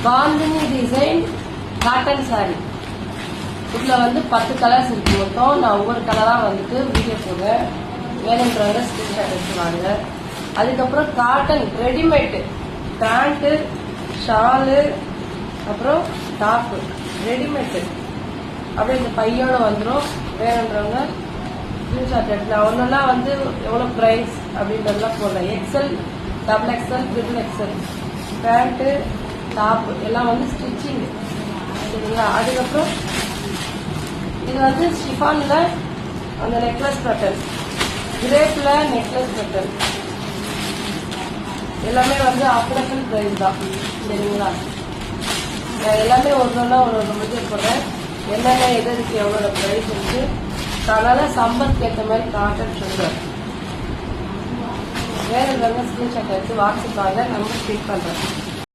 Bandhani design cotton sorry. இதுல வந்து 10 colours இருக்கு மொத்தம். நான் ஒவ்வொரு கலரா வந்துட்டு வீடியோ போடுறேன். வேணுன்றவங்க ஸ்கிரீன்ஷாட் எடுத்துவாங்க. அதுக்கப்புறம் காட்டன் ரெடிமேட் பேண்ட், ஷாலு, அப்புறம் டாப்பு ரெடிமேட். அப்படியே இந்த பையோட வந்துடும். வேணுன்றவங்க ஸ்கிரீன்ஷாட் எடுக்கலாம். ஒன்னெல்லாம் வந்து எவ்வளோ ப்ரைஸ் அப்படின்றதெல்லாம் போடுறேன். XL, double XL, triple XL pant, top எல்லாம் வந்து ஸ்டிச்சிங் சரிங்களா. அதுக்கப்புறம் இது வந்து ஷிஃபான்ல அந்த நெக்லஸ் பேட்டர்ன், கிரேப்ல நெக்லஸ் பேட்டர்ன் எல்லாமே வந்து அஃபோர்டபுள் ப்ரைஸ் தான் சரிங்களா. நான் எல்லாமே ஒன்றா ஒரு வீடியோ போடுறேன். என்னென்ன எதுக்கு எவ்வளோ ப்ரைஸ் இருக்கு. அதனால சம்பத்துக்கு ஏற்ற மாதிரி காட்டன் சொல்லுவேன். வேற ஸ்கிரீன்ஷாட் எடுத்து வாட்ஸ்அப் நம்பர் ஸ்பீட் பண்றேன்.